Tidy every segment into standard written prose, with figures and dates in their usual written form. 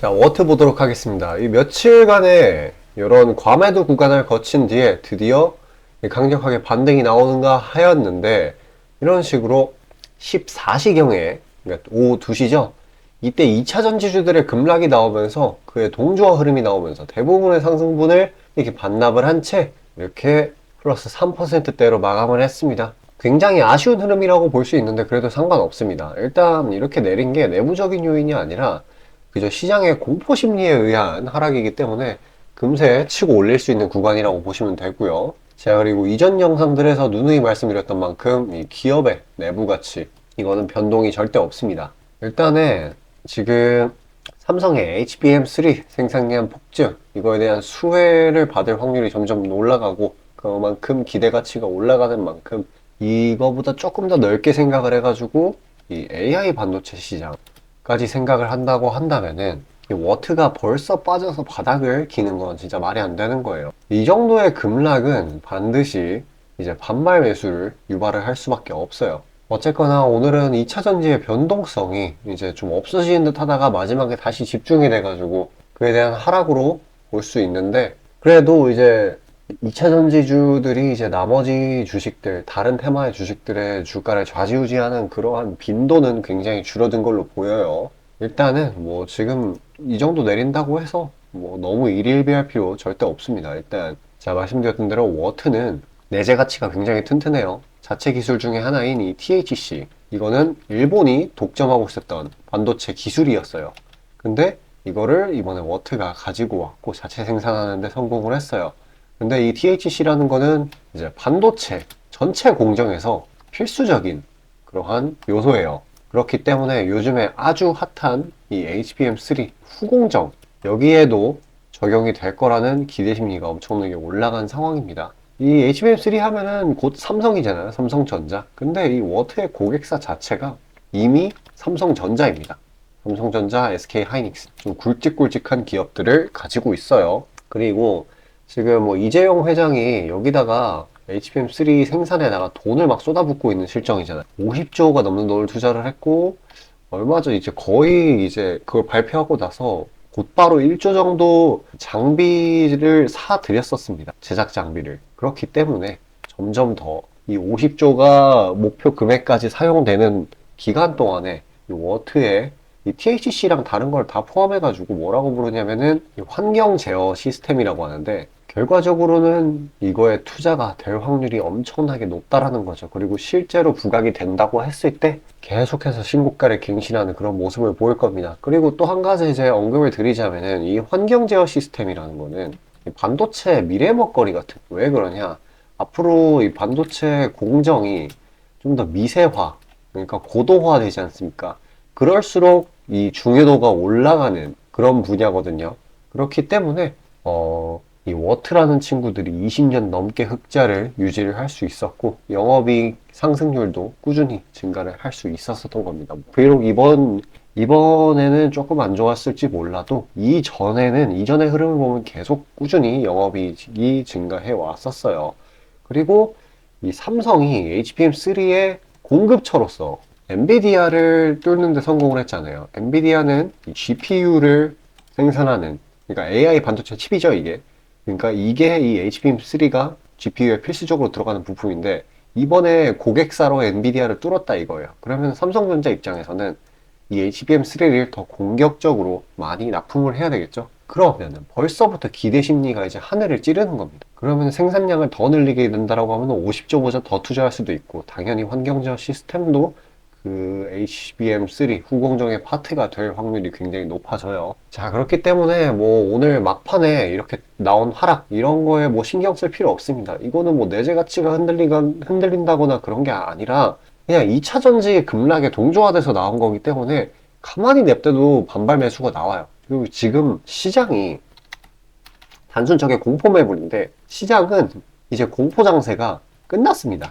자, 워트 보도록 하겠습니다. 이 며칠간의 이런 과매도 구간을 거친 뒤에 드디어 강력하게 반등이 나오는가 하였는데, 이런 식으로 14시경에, 그러니까 오후 2시죠? 이때 2차 전지주들의 급락이 나오면서 그의 동조화 흐름이 나오면서 대부분의 상승분을 이렇게 반납을 한 채 이렇게 플러스 3%대로 마감을 했습니다. 굉장히 아쉬운 흐름이라고 볼 수 있는데 그래도 상관없습니다. 일단 이렇게 내린 게 내부적인 요인이 아니라 그저 시장의 공포 심리에 의한 하락이기 때문에 금세 치고 올릴 수 있는 구간이라고 보시면 되고요. 자, 그리고 이전 영상들에서 누누이 말씀드렸던 만큼 이 기업의 내부 가치, 이거는 변동이 절대 없습니다. 일단은 지금 삼성의 HBM3 생산량 폭증, 이거에 대한 수혜를 받을 확률이 점점 올라가고, 그만큼 기대 가치가 올라가는 만큼 이거보다 조금 더 넓게 생각을 해가지고 이 AI 반도체 시장까지 생각을 한다고 한다면은 이 워트가 벌써 빠져서 바닥을 기는 건 진짜 말이 안 되는 거예요. 이 정도의 급락은 반드시 이제 반발 매수를 유발을 할 수밖에 없어요. 어쨌거나 오늘은 2차 전지의 변동성이 이제 좀 없어지는 듯 하다가 마지막에 다시 집중이 돼가지고 그에 대한 하락으로 볼 수 있는데, 그래도 이제 2차 전지주들이 이제 나머지 주식들, 다른 테마의 주식들의 주가를 좌지우지하는 그러한 빈도는 굉장히 줄어든 걸로 보여요. 일단은 뭐 지금 이 정도 내린다고 해서 뭐 너무 일희일비할 필요 절대 없습니다. 일단 제가 말씀드렸던 대로 워트는 내재 가치가 굉장히 튼튼해요. 자체 기술 중에 하나인 이 THC, 이거는 일본이 독점하고 있었던 반도체 기술이었어요. 근데 이거를 이번에 워트가 가지고 왔고 자체 생산하는데 성공을 했어요. 근데 이 THC라는 거는 이제 반도체 전체 공정에서 필수적인 그러한 요소예요. 그렇기 때문에 요즘에 아주 핫한 이 HBM3 후공정, 여기에도 적용이 될 거라는 기대 심리가 엄청나게 올라간 상황입니다. 이 HBM3 하면은 곧 삼성이잖아요. 삼성전자. 근데 이 워트의 고객사 자체가 이미 삼성전자입니다. 삼성전자, SK하이닉스, 좀 굵직굵직한 기업들을 가지고 있어요. 그리고 지금 뭐 이재용 회장이 여기다가 HBM3 생산에다가 돈을 막 쏟아붓고 있는 실정이잖아요. 50조가 넘는 돈을 투자를 했고, 얼마 전 이제 거의 이제 그걸 발표하고 나서 곧바로 1조 정도 장비를 사드렸었습니다. 제작 장비를. 그렇기 때문에 점점 더 이 50조가 목표 금액까지 사용되는 기간 동안에 이 워트의 이 THC랑 다른 걸 다 포함해가지고 뭐라고 부르냐면은 환경 제어 시스템이라고 하는데, 결과적으로는 이거에 투자가 될 확률이 엄청나게 높다라는 거죠. 그리고 실제로 부각이 된다고 했을 때 계속해서 신고가를 갱신하는 그런 모습을 보일 겁니다. 그리고 또 한 가지 이제 언급을 드리자면은 이 환경 제어 시스템이라는 거는 이 반도체 미래 먹거리 같은, 왜 그러냐? 앞으로 이 반도체 공정이 좀 더 미세화, 그러니까 고도화 되지 않습니까? 그럴수록 이 중요도가 올라가는 그런 분야거든요. 그렇기 때문에 이 워트라는 친구들이 20년 넘게 흑자를 유지를 할 수 있었고 영업이익 상승률도 꾸준히 증가를 할 수 있었던 겁니다. 비록 이번에는 조금 안 좋았을지 몰라도 이전의 흐름을 보면 계속 꾸준히 영업이익이 증가해 왔었어요. 그리고 이 삼성이 HBM3의 공급처로서 엔비디아를 뚫는 데 성공을 했잖아요. 엔비디아는 GPU를 생산하는, 그러니까 AI 반도체 칩이죠, 이게. 그러니까 이게 이 HBM3가 GPU에 필수적으로 들어가는 부품인데, 이번에 고객사로 엔비디아를 뚫었다 이거예요. 그러면 삼성전자 입장에서는 이 HBM3를 더 공격적으로 많이 납품을 해야 되겠죠? 그러면은 벌써부터 기대 심리가 이제 하늘을 찌르는 겁니다. 그러면 생산량을 더 늘리게 된다라고 하면 50조보다 더 투자할 수도 있고, 당연히 환경제어 시스템도 그 HBM3 후공정의 파트가 될 확률이 굉장히 높아져요. 자, 그렇기 때문에 뭐 오늘 막판에 이렇게 나온 하락 이런 거에 뭐 신경 쓸 필요 없습니다. 이거는 뭐 내재 가치가 흔들린다거나 그런 게 아니라 그냥 2차 전지 급락에 동조화돼서 나온 거기 때문에 가만히 냅둬도 반발 매수가 나와요. 그리고 지금 시장이 단순 저게 공포 매물인데, 시장은 이제 공포 장세가 끝났습니다.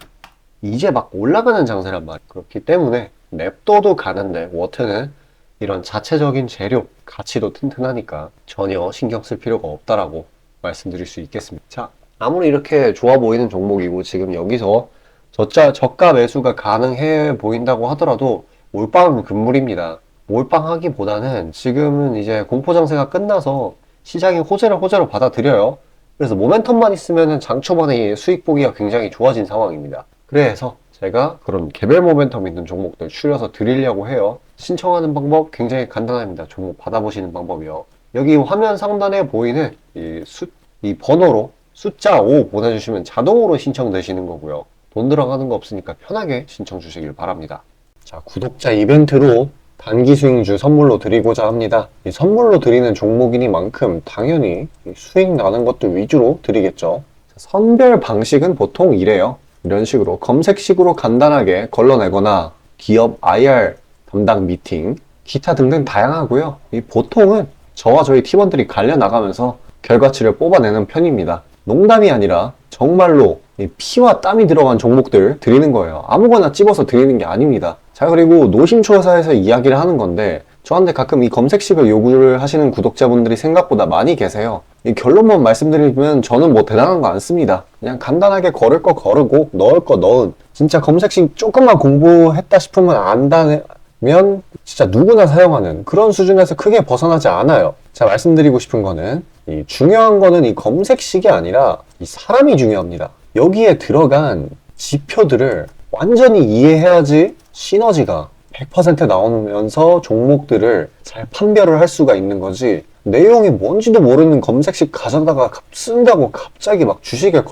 이제 막 올라가는 장세란 말이에요. 그렇기 때문에 냅둬도 가는데 워트는 이런 자체적인 재료 가치도 튼튼하니까 전혀 신경 쓸 필요가 없다라고 말씀드릴 수 있겠습니다. 자, 아무리 이렇게 좋아 보이는 종목이고 지금 여기서 저가 매수가 가능해 보인다고 하더라도 올바른 금물입니다. 몰빵하기보다는 지금은 이제 공포장세가 끝나서 시장이 호재로 받아들여요. 그래서 모멘텀만 있으면 장 초반에 수익 보기가 굉장히 좋아진 상황입니다. 그래서 제가 그런 개별 모멘텀 있는 종목들 추려서 드리려고 해요. 신청하는 방법 굉장히 간단합니다. 종목 받아보시는 방법이요. 여기 화면 상단에 보이는 이 번호로 숫자 5 보내주시면 자동으로 신청되시는 거고요. 돈 들어가는 거 없으니까 편하게 신청 주시길 바랍니다. 자, 구독자 이벤트로 단기 수익주 선물로 드리고자 합니다. 이 선물로 드리는 종목이니만큼 당연히 수익 나는 것들 위주로 드리겠죠. 선별 방식은 보통 이래요. 이런 식으로 검색식으로 간단하게 걸러내거나 기업 IR 담당 미팅, 기타 등등 다양하고요. 이 보통은 저와 저희 팀원들이 갈려 나가면서 결과치를 뽑아내는 편입니다. 농담이 아니라 정말로 피와 땀이 들어간 종목들 드리는 거예요. 아무거나 찝어서 드리는 게 아닙니다. 자, 그리고 노심초사에서 이야기를 하는 건데 저한테 가끔 이 검색식을 요구를 하시는 구독자분들이 생각보다 많이 계세요. 이 결론만 말씀드리면 저는 뭐 대단한 거 안 씁니다. 그냥 간단하게 걸을 거 거르고 넣을 거 넣은, 진짜 검색식 조금만 공부했다 싶으면 안다면 진짜 누구나 사용하는 그런 수준에서 크게 벗어나지 않아요. 제가 말씀드리고 싶은 거는 이 중요한 거는 이 검색식이 아니라 이 사람이 중요합니다. 여기에 들어간 지표들을 완전히 이해해야지 시너지가 100% 나오면서 종목들을 잘 판별을 할 수가 있는 거지, 내용이 뭔지도 모르는 검색식 가져다가 쓴다고 갑자기 막 주식에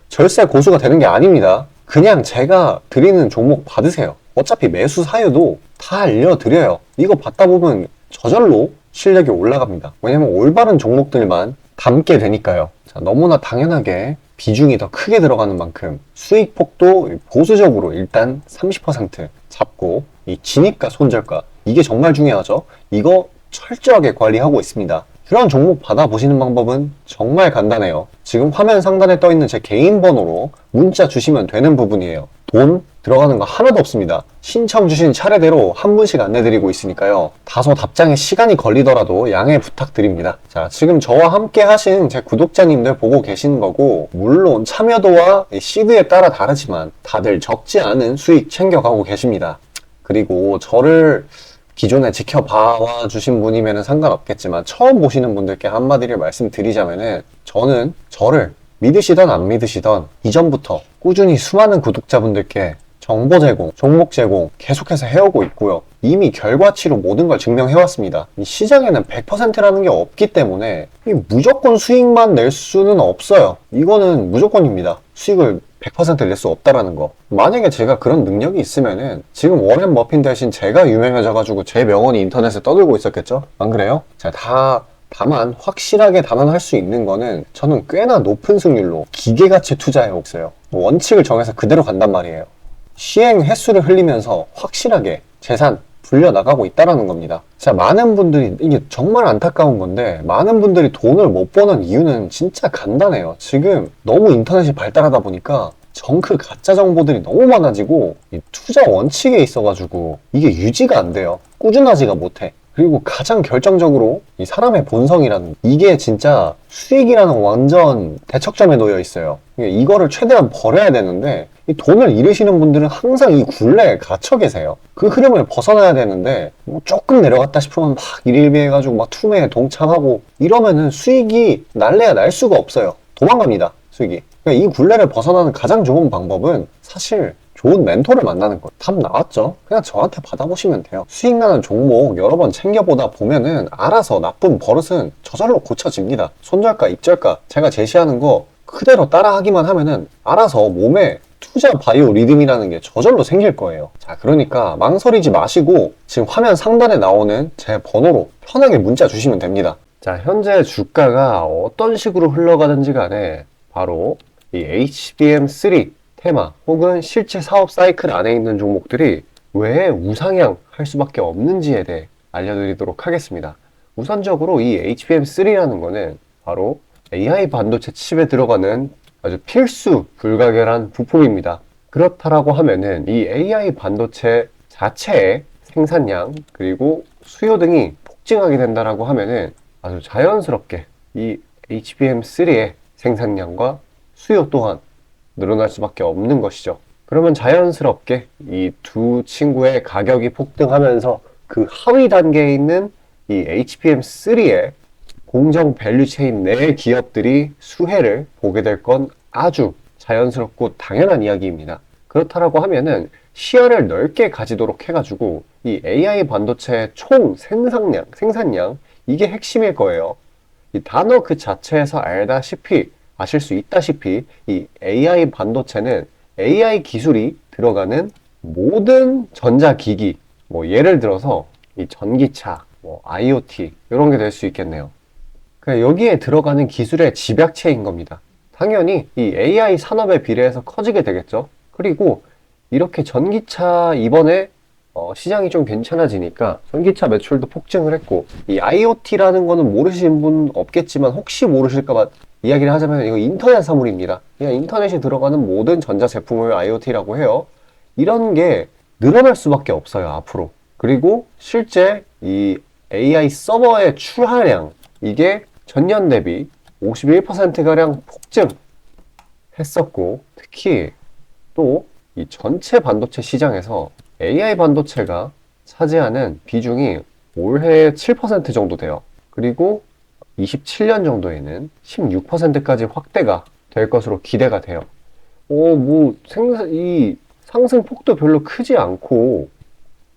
절세 고수가 되는 게 아닙니다. 그냥 제가 드리는 종목 받으세요. 어차피 매수 사유도 다 알려드려요. 이거 받다 보면 저절로 실력이 올라갑니다. 왜냐면 올바른 종목들만 담게 되니까요. 자, 너무나 당연하게 비중이 더 크게 들어가는 만큼 수익 폭도 보수적으로 일단 30% 잡고, 이 진입가 손절가 이게 정말 중요하죠. 이거 철저하게 관리하고 있습니다. 그런 종목 받아보시는 방법은 정말 간단해요. 지금 화면 상단에 떠있는 제 개인 번호로 문자 주시면 되는 부분이에요. 돈 들어가는 거 하나도 없습니다. 신청 주신 차례대로 한 분씩 안내드리고 있으니까요. 다소 답장에 시간이 걸리더라도 양해 부탁드립니다. 자, 지금 저와 함께 하신 제 구독자님들 보고 계시는 거고, 물론 참여도와 시드에 따라 다르지만 다들 적지 않은 수익 챙겨가고 계십니다. 그리고 저를 기존에 지켜봐 주신 분이면 상관없겠지만 처음 보시는 분들께 한마디를 말씀드리자면은, 저는 저를 믿으시던 안 믿으시던 이전부터 꾸준히 수많은 구독자분들께 정보 제공, 종목 제공 계속해서 해오고 있고요. 이미 결과치로 모든 걸 증명해왔습니다. 이 시장에는 100%라는 게 없기 때문에 무조건 수익만 낼 수는 없어요. 이거는 무조건입니다. 수익을 100% 낼 수 없다라는 거. 만약에 제가 그런 능력이 있으면은 지금 워렌 버핏 대신 제가 유명해져가지고 제 명언이 인터넷에 떠들고 있었겠죠? 안 그래요? 자, 다만 확실하게 단언할 수 있는 거는 저는 꽤나 높은 승률로 기계가치 투자해 있어요. 원칙을 정해서 그대로 간단 말이에요. 시행 횟수를 흘리면서 확실하게 재산 불려나가고 있다는 겁니다. 자, 많은 분들이, 이게 정말 안타까운 건데, 많은 분들이 돈을 못 버는 이유는 진짜 간단해요. 지금 너무 인터넷이 발달하다 보니까 정크 가짜 정보들이 너무 많아지고 이 투자 원칙에 있어가지고 이게 유지가 안 돼요. 꾸준하지가 못해. 그리고 가장 결정적으로 이 사람의 본성이라는, 이게 진짜 수익이라는 완전 대척점에 놓여 있어요. 이거를 최대한 버려야 되는데, 이 돈을 잃으시는 분들은 항상 이 굴레에 갇혀 계세요. 그 흐름을 벗어나야 되는데 뭐 조금 내려갔다 싶으면 막 일일비해가지고 막 투매에 동참하고 이러면은 수익이 날래야 날 수가 없어요. 도망갑니다, 수익이. 그러니까 이 굴레를 벗어나는 가장 좋은 방법은 사실 좋은 멘토를 만나는 거예요. 답 나왔죠? 그냥 저한테 받아보시면 돼요. 수익 나는 종목 여러 번 챙겨보다 보면은 알아서 나쁜 버릇은 저절로 고쳐집니다. 손절가, 입절가 제가 제시하는 거 그대로 따라하기만 하면은 알아서 몸에 투자 바이오 리듬이라는 게 저절로 생길 거예요. 자, 그러니까 망설이지 마시고 지금 화면 상단에 나오는 제 번호로 편하게 문자 주시면 됩니다. 자, 현재 주가가 어떤 식으로 흘러가는지 간에 바로 이 HBM3 테마 혹은 실제 사업 사이클 안에 있는 종목들이 왜 우상향 할 수밖에 없는지에 대해 알려드리도록 하겠습니다. 우선적으로 이 HBM3라는 거는 바로 AI 반도체 칩에 들어가는 아주 필수 불가결한 부품입니다. 그렇다라고 하면은 이 AI 반도체 자체의 생산량 그리고 수요 등이 폭증하게 된다라고 하면은 아주 자연스럽게 이 HBM3의 생산량과 수요 또한 늘어날 수밖에 없는 것이죠. 그러면 자연스럽게 이 두 친구의 가격이 폭등하면서 그 하위 단계에 있는 이 HBM3의 공정 밸류 체인 내 기업들이 수혜를 보게 될 건 아주 자연스럽고 당연한 이야기입니다. 그렇다라고 하면은 시야를 넓게 가지도록 해가지고 이 AI 반도체의 총 생산량, 이게 핵심일 거예요. 이 단어 그 자체에서 아실 수 있다시피 이 AI 반도체는 AI 기술이 들어가는 모든 전자기기, 뭐 예를 들어서 이 전기차, 뭐 IoT 이런 게 될 수 있겠네요. 그러니까 여기에 들어가는 기술의 집약체인 겁니다. 당연히 이 AI 산업에 비례해서 커지게 되겠죠. 그리고 이렇게 전기차 이번에 시장이 좀 괜찮아지니까 전기차 매출도 폭증을 했고, 이 IoT라는 거는 모르시는 분 없겠지만 혹시 모르실까봐 이야기를 하자면 이거 인터넷 사물입니다. 그냥 인터넷에 들어가는 모든 전자제품을 IoT라고 해요. 이런 게 늘어날 수밖에 없어요, 앞으로. 그리고 실제 이 AI 서버의 출하량, 이게 전년 대비 51%가량 폭증했었고, 특히 또 이 전체 반도체 시장에서 AI 반도체가 차지하는 비중이 올해 7% 정도 돼요. 그리고 27년 정도에는 16%까지 확대가 될 것으로 기대가 돼요. 이 상승폭도 별로 크지 않고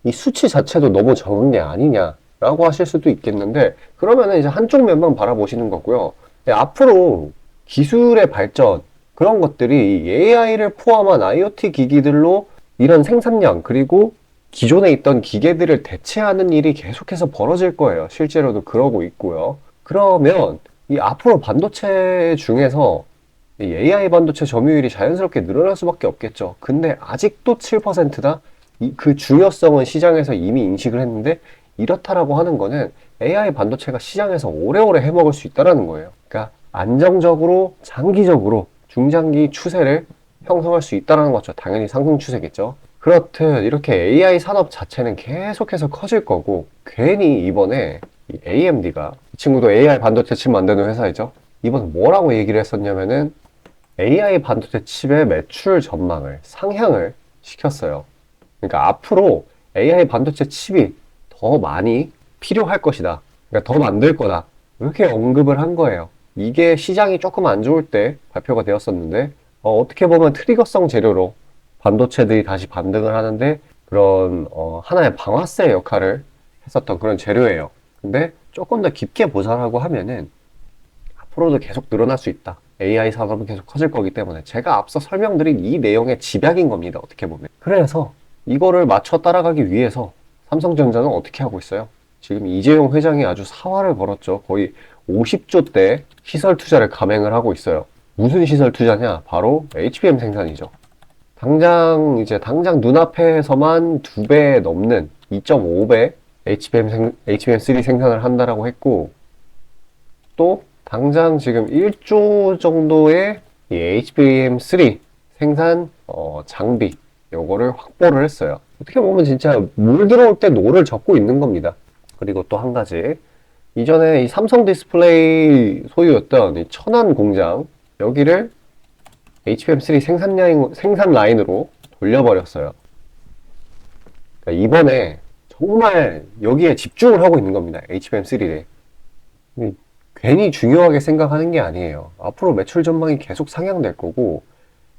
이 수치 자체도 너무 적은 게 아니냐라고 하실 수도 있겠는데, 그러면은 이제 한쪽 면만 바라보시는 거고요. 앞으로 기술의 발전, 그런 것들이 AI를 포함한 IoT 기기들로 이런 생산량, 그리고 기존에 있던 기계들을 대체하는 일이 계속해서 벌어질 거예요. 실제로도 그러고 있고요. 그러면 이 앞으로 반도체 중에서 이 AI 반도체 점유율이 자연스럽게 늘어날 수밖에 없겠죠. 근데 아직도 7%다? 그 중요성은 시장에서 이미 인식을 했는데, 이렇다라고 하는 거는 AI 반도체가 시장에서 오래오래 해먹을 수 있다는 거예요. 그러니까 안정적으로 장기적으로 중장기 추세를 형성할 수 있다는 거죠. 당연히 상승 추세겠죠. 그렇듯 이렇게 AI 산업 자체는 계속해서 커질 거고, 괜히 이번에 이 AMD가, 이 친구도 AI 반도체 칩 만드는 회사이죠. 이번 뭐라고 얘기를 했었냐면은 AI 반도체 칩의 매출 전망을 상향을 시켰어요. 그러니까 앞으로 AI 반도체 칩이 더 많이 필요할 것이다. 그러니까 더 만들 거다. 이렇게 언급을 한 거예요. 이게 시장이 조금 안 좋을 때 발표가 되었었는데, 어떻게 보면 트리거성 재료로 반도체들이 다시 반등을 하는데 그런 하나의 방아쇠 역할을 했었던 그런 재료예요. 근데 조금 더 깊게 보자라고 하면은 앞으로도 계속 늘어날 수 있다. AI 산업은 계속 커질 거기 때문에 제가 앞서 설명드린 이 내용의 집약인 겁니다. 어떻게 보면. 그래서 이거를 맞춰 따라가기 위해서 삼성전자는 어떻게 하고 있어요? 지금 이재용 회장이 아주 사활을 벌었죠. 거의 50조대 시설 투자를 감행을 하고 있어요. 무슨 시설 투자냐? 바로 HBM 생산이죠. 당장 눈앞에서만 2배 넘는 2.5배 HBM3 생산을 한다라고 했고, 또 당장 지금 1조 정도의 이 HBM3 생산 장비, 요거를 확보를 했어요. 어떻게 보면 진짜 물 들어올 때 노를 젓고 있는 겁니다. 그리고 또 한 가지, 이전에 이 삼성 디스플레이 소유였던 이 천안 공장, 여기를 HBM3 생산 라인으로 돌려버렸어요. 그러니까 이번에 정말 여기에 집중을 하고 있는 겁니다. HBM3를. 괜히 중요하게 생각하는 게 아니에요. 앞으로 매출 전망이 계속 상향될 거고,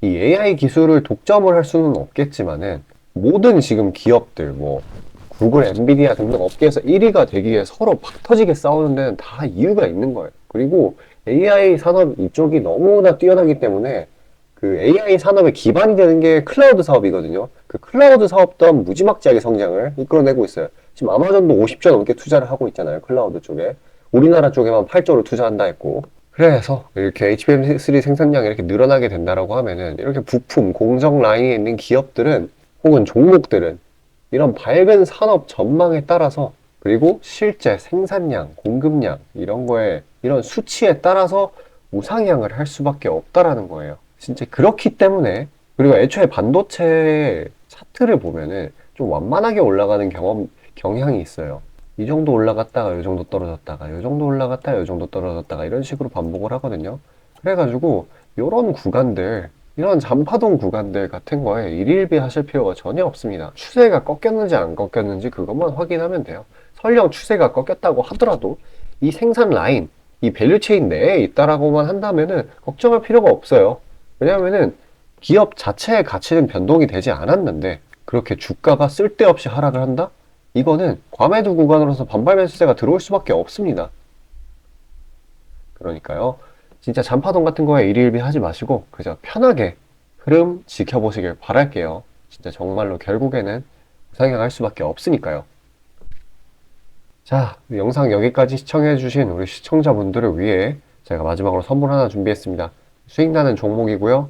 이 AI 기술을 독점을 할 수는 없겠지만은 모든 지금 기업들, 뭐 구글, 엔비디아 등등 업계에서 1위가 되기 위해 서로 팍 터지게 싸우는 데는 다 이유가 있는 거예요. 그리고 AI 산업 이쪽이 너무나 뛰어나기 때문에 그 AI 산업의 기반이 되는 게 클라우드 사업이거든요. 그 클라우드 사업도 무지막지하게 성장을 이끌어내고 있어요. 지금 아마존도 50조 넘게 투자를 하고 있잖아요. 클라우드 쪽에. 우리나라 쪽에만 8조를 투자한다 했고. 그래서 이렇게 HBM3 생산량이 이렇게 늘어나게 된다라고 하면은 이렇게 부품, 공정 라인에 있는 기업들은 혹은 종목들은 이런 밝은 산업 전망에 따라서, 그리고 실제 생산량, 공급량 이런 거에, 이런 수치에 따라서 우상향을 할 수밖에 없다라는 거예요. 진짜 그렇기 때문에, 그리고 애초에 반도체 차트를 보면은 좀 완만하게 올라가는 경향이 있어요. 이 정도 올라갔다가 이 정도 떨어졌다가 이 정도 올라갔다가 이 정도 떨어졌다가 이런 식으로 반복을 하거든요. 그래가지고 이런 구간들 이런 잔파동 구간들 같은 거에 일일비 하실 필요가 전혀 없습니다. 추세가 꺾였는지 안 꺾였는지 그것만 확인하면 돼요. 설령 추세가 꺾였다고 하더라도 이 생산 라인, 이 밸류 체인 내에 있다라고만 한다면은 걱정할 필요가 없어요. 왜냐하면은 기업 자체의 가치는 변동이 되지 않았는데 그렇게 주가가 쓸데없이 하락을 한다? 이거는 과매도 구간으로서 반발 매수세가 들어올 수밖에 없습니다. 그러니까요, 진짜 잔파동 같은 거에 일일비 하지 마시고 그저 편하게 흐름 지켜보시길 바랄게요. 진짜 정말로 결국에는 우상향할 수밖에 없으니까요. 자, 영상 여기까지 시청해주신 우리 시청자분들을 위해 제가 마지막으로 선물 하나 준비했습니다. 수익나는 종목이고요.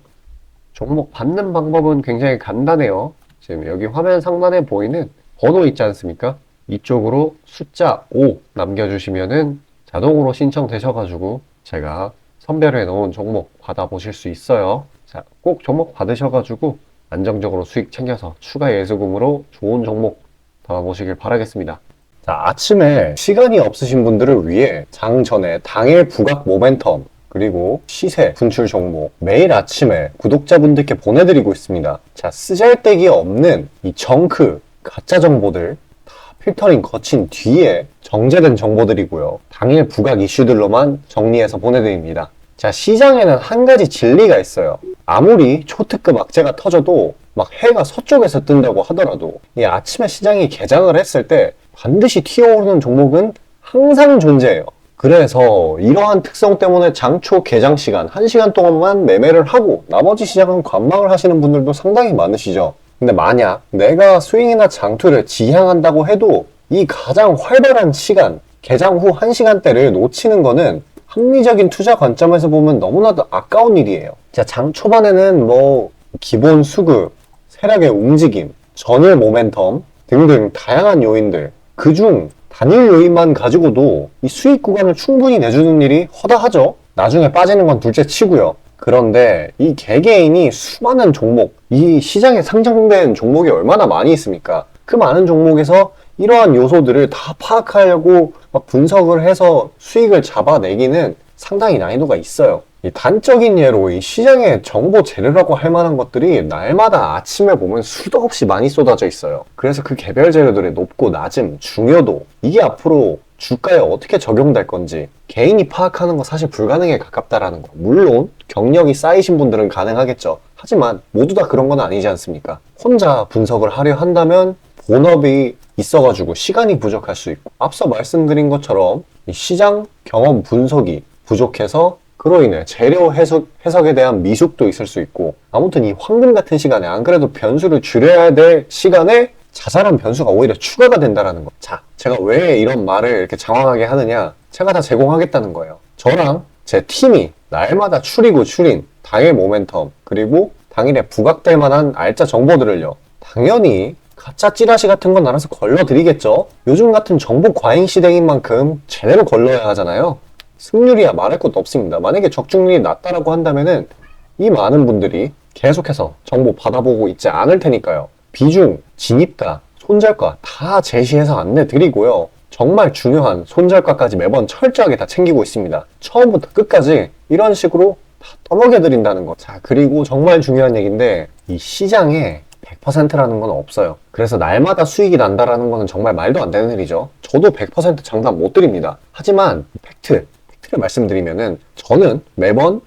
종목 받는 방법은 굉장히 간단해요. 지금 여기 화면 상단에 보이는 번호 있지 않습니까? 이쪽으로 숫자 5 남겨주시면은 자동으로 신청되셔가지고 제가 선별해 놓은 종목 받아보실 수 있어요. 자, 꼭 종목 받으셔가지고 안정적으로 수익 챙겨서 추가 예수금으로 좋은 종목 담아보시길 바라겠습니다. 자, 아침에 시간이 없으신 분들을 위해 장 전에 당일 부각 모멘텀 그리고 시세 분출 종목 매일 아침에 구독자분들께 보내드리고 있습니다. 자, 쓰잘데기 없는 이 정크 가짜 정보들 다 필터링 거친 뒤에 정제된 정보들이고요. 당일 부각 이슈들로만 정리해서 보내드립니다. 자, 시장에는 한 가지 진리가 있어요. 아무리 초특급 악재가 터져도 막 해가 서쪽에서 뜬다고 하더라도 이 아침에 시장이 개장을 했을 때 반드시 튀어오르는 종목은 항상 존재해요. 그래서 이러한 특성 때문에 장초 개장 시간 1시간 동안만 매매를 하고 나머지 시장은 관망을 하시는 분들도 상당히 많으시죠. 근데 만약 내가 스윙이나 장투를 지향한다고 해도 이 가장 활발한 시간, 개장 후 1시간대를 놓치는 거는 합리적인 투자 관점에서 보면 너무나도 아까운 일이에요. 자, 장 초반에는 뭐 기본 수급, 세력의 움직임, 전일 모멘텀 등등 다양한 요인들, 그중 단일 요인만 가지고도 이 수익 구간을 충분히 내주는 일이 허다하죠. 나중에 빠지는 건 둘째 치고요. 그런데 이 개개인이 수많은 종목, 이 시장에 상장된 종목이 얼마나 많이 있습니까? 그 많은 종목에서 이러한 요소들을 다 파악하려고 막 분석을 해서 수익을 잡아내기는 상당히 난이도가 있어요. 이 단적인 예로 이 시장의 정보 재료라고 할 만한 것들이 날마다 아침에 보면 수도 없이 많이 쏟아져 있어요. 그래서 그 개별 재료들의 높고 낮음, 중요도, 이게 앞으로 주가에 어떻게 적용될 건지 개인이 파악하는 거 사실 불가능에 가깝다라는 거. 물론 경력이 쌓이신 분들은 가능하겠죠. 하지만 모두 다 그런 건 아니지 않습니까? 혼자 분석을 하려 한다면 본업이 있어가지고 시간이 부족할 수 있고, 앞서 말씀드린 것처럼 이 시장 경험 분석이 부족해서 그로 인해 재료 해석에 대한 미숙도 있을 수 있고, 아무튼 이 황금 같은 시간에 안 그래도 변수를 줄여야 될 시간에 자잘한 변수가 오히려 추가가 된다는 거. 자, 제가 왜 이런 말을 이렇게 장황하게 하느냐, 제가 다 제공하겠다는 거예요. 저랑 제 팀이 날마다 추리고 추린 당일 모멘텀 그리고 당일에 부각될 만한 알짜 정보들을요, 당연히 가짜 찌라시 같은 건 알아서 걸러드리겠죠. 요즘 같은 정보 과잉 시대인 만큼 제대로 걸러야 하잖아요. 승률이야 말할 것도 없습니다. 만약에 적중률이 낮다라고 한다면은 이 많은 분들이 계속해서 정보 받아보고 있지 않을 테니까요. 비중, 진입가, 손절가 다 제시해서 안내드리고요. 정말 중요한 손절가까지 매번 철저하게 다 챙기고 있습니다. 처음부터 끝까지 이런 식으로 다 떠먹여드린다는 거. 자, 그리고 정말 중요한 얘기인데 이 시장에 100%라는 건 없어요. 그래서 날마다 수익이 난다라는 거는 정말 말도 안 되는 일이죠. 저도 100% 장담 못 드립니다. 하지만 팩트를 말씀드리면은 저는 매번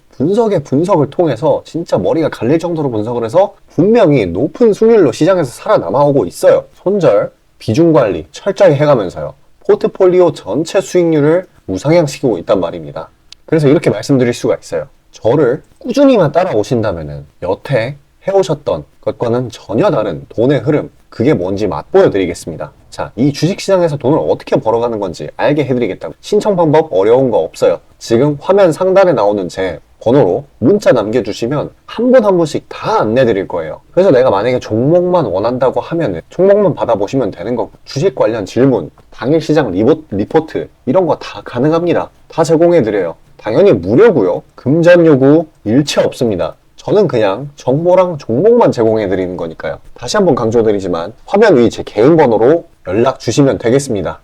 분석을 통해서 진짜 머리가 갈릴 정도로 분석을 해서 분명히 높은 수익률로 시장에서 살아남아오고 있어요. 손절, 비중 관리 철저히 해가면서요. 포트폴리오 전체 수익률을 우상향시키고 있단 말입니다. 그래서 이렇게 말씀드릴 수가 있어요. 저를 꾸준히만 따라오신다면은 여태 해오셨던 것과는 전혀 다른 돈의 흐름, 그게 뭔지 맛보여 드리겠습니다. 자, 이 주식시장에서 돈을 어떻게 벌어가는 건지 알게 해드리겠다고. 신청 방법 어려운 거 없어요. 지금 화면 상단에 나오는 제 번호로 문자 남겨주시면 한 분 한 분씩 다 안내드릴 거예요. 그래서 내가 만약에 종목만 원한다고 하면 종목만 받아보시면 되는 거고, 주식 관련 질문, 당일 시장 리포트 이런 거 다 가능합니다. 다 제공해드려요. 당연히 무료고요. 금전 요구 일체 없습니다. 저는 그냥 정보랑 종목만 제공해드리는 거니까요. 다시 한번 강조드리지만 화면 위 제 개인 번호로 연락 주시면 되겠습니다.